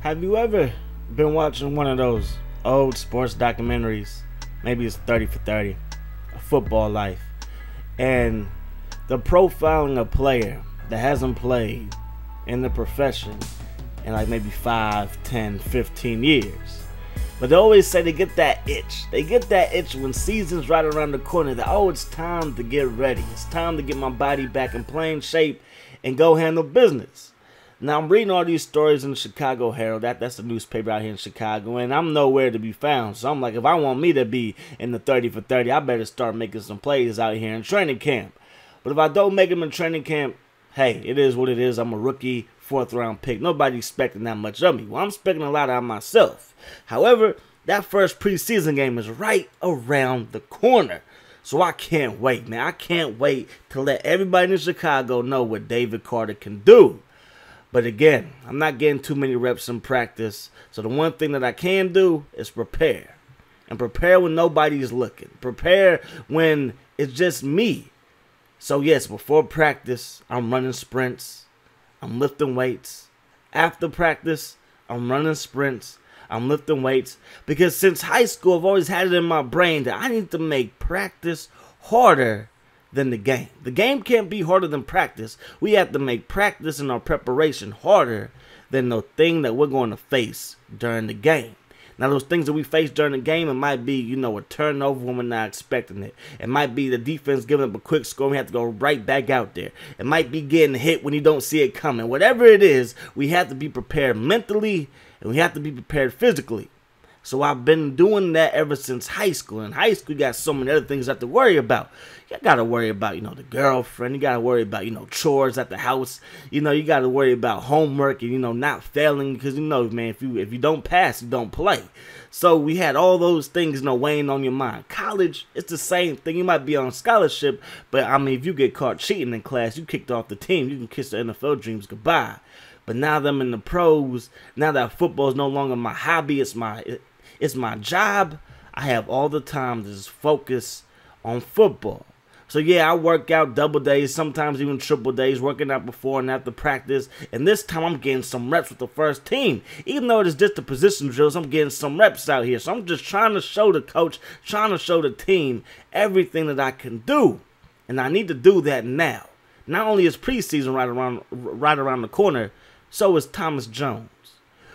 Have you ever been watching one of those old sports documentaries? Maybe it's 30 for 30, a football life, and the profiling a player that hasn't played in the profession in like maybe 5, 10, 15 years. But they always say they get that itch. They get that itch when season's right around the corner. That, oh, it's time to get ready. It's time to get my body back in playing shape and go handle business. Now, I'm reading all these stories in the Chicago Herald. That's the newspaper out here in Chicago, and I'm nowhere to be found. So I'm like, if I want me to be in the 30 for 30, I better start making some plays out here in training camp. But if I don't make them in training camp, hey, it is what it is. I'm a rookie, 4th round pick. Nobody's expecting that much of me. Well, I'm expecting a lot out of myself. However, that first preseason game is right around the corner. So I can't wait, man. I can't wait to let everybody in Chicago know what David Carter can do. But again, I'm not getting too many reps in practice. So the one thing that I can do is prepare. And prepare when nobody's looking. Prepare when it's just me. So yes, before practice, I'm running sprints. I'm lifting weights. After practice, I'm running sprints. I'm lifting weights. Because since high school, I've always had it in my brain that I need to make practice harder than the game. The game can't be harder than practice. We have to make practice and our preparation harder than the thing that we're going to face during the game. Now, those things that we face during the game, it might be, a turnover when we're not expecting it. It might be the defense giving up a quick score and we have to go right back out there. It might be getting hit when you don't see it coming. Whatever it is, we have to be prepared mentally and we have to be prepared physically. So I've been doing that ever since high school. In high school, you got so many other things you have to worry about. You got to worry about, the girlfriend. You got to worry about, chores at the house. You got to worry about homework and, not failing. Because, man, if you don't pass, you don't play. So we had all those things, weighing on your mind. College, it's the same thing. You might be on scholarship, but, if you get caught cheating in class, you kicked off the team. You can kiss the NFL dreams goodbye. But now that I'm in the pros, now that football is no longer my hobby, it's my job, I have all the time to just focus on football. So yeah, I work out double days, sometimes even triple days, working out before and after practice. And this time I'm getting some reps with the first team. Even though it is just the position drills, I'm getting some reps out here. So I'm just trying to show the coach, trying to show the team everything that I can do. And I need to do that now. Not only is preseason right around the corner, so is Thomas Jones.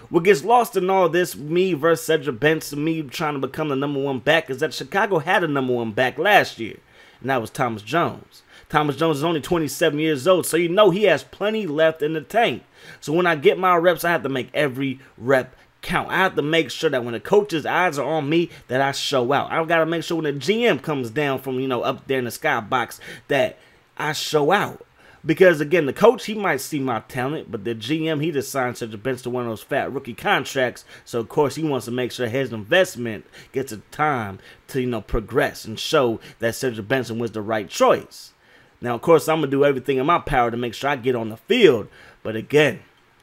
What gets lost in all this, me versus Cedric Benson, me trying to become the #1 back, is that Chicago had a #1 back last year, and that was Thomas Jones. Thomas Jones is only 27 years old, so he has plenty left in the tank. So when I get my reps, I have to make every rep count. I have to make sure that when the coach's eyes are on me, that I show out. I've got to make sure when the GM comes down from, up there in the skybox, that I show out. Because, again, the coach, he might see my talent, but the GM, he just signed Cedric Benson to one of those fat rookie contracts. So, of course, he wants to make sure his investment gets a time to, progress and show that Cedric Benson was the right choice. Now, of course, I'm going to do everything in my power to make sure I get on the field. But, again,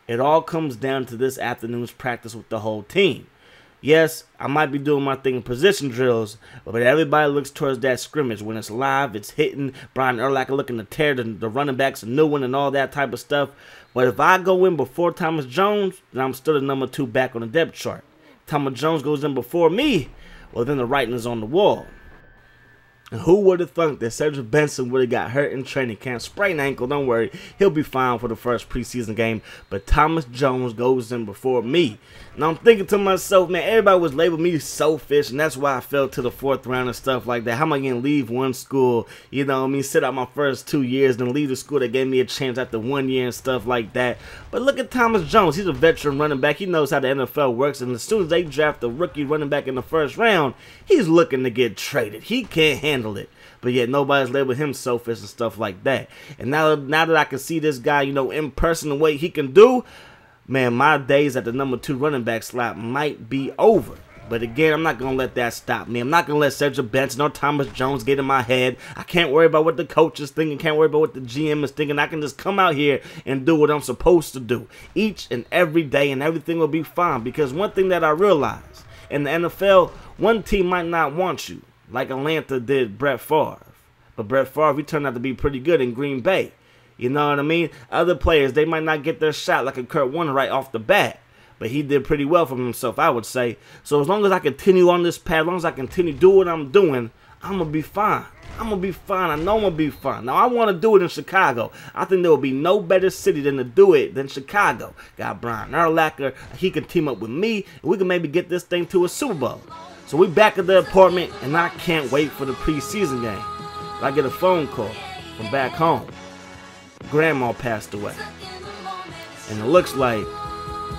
it all comes down to this afternoon's practice with the whole team. Yes, I might be doing my thing in position drills, but everybody looks towards that scrimmage. When it's live, it's hitting. Brian Urlacher looking to tear the running backs a new one and all that type of stuff. But if I go in before Thomas Jones, then I'm still the #2 back on the depth chart. Thomas Jones goes in before me, well, then the writing is on the wall. And who would have thunk that Cedric Benson would have got hurt in training camp? Sprained ankle, don't worry. He'll be fine for the first preseason game. But Thomas Jones goes in before me. Now I'm thinking to myself, man, everybody was labeling me selfish, and that's why I fell to the 4th round and stuff like that. How am I going to leave one school, sit out my first 2 years, then leave the school that gave me a chance after 1 year and stuff like that? But look at Thomas Jones. He's a veteran running back. He knows how the NFL works, and as soon as they draft a rookie running back in the 1st round, he's looking to get traded. He can't handle it. But yet nobody's labeled him selfish and stuff like that. And now that I can see this guy, in person, the way he can do, man, my days at the #2 running back slot might be over. But again, I'm not going to let that stop me. I'm not going to let Cedric Benson or Thomas Jones get in my head. I can't worry about what the coach is thinking. Can't worry about what the GM is thinking. I can just come out here and do what I'm supposed to do each and every day, and everything will be fine. Because one thing that I realize, in the NFL, one team might not want you, like Atlanta did Brett Favre. But Brett Favre, he turned out to be pretty good in Green Bay. You know what I mean? Other players, they might not get their shot like a Kurt Warner right off the bat. but he did pretty well for himself, I would say. So as long as I continue on this path, as long as I continue to do what I'm doing, I'm going to be fine. I'm going to be fine. I know I'm going to be fine. Now, I want to do it in Chicago. I think there will be no better city than to do it than Chicago. Got Brian Urlacher. He can team up with me, and we can maybe get this thing to a Super Bowl. So we back at the apartment, and I can't wait for the preseason game. I get a phone call from back home. Grandma passed away. And it looks like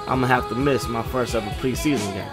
I'm going to have to miss my first ever preseason game.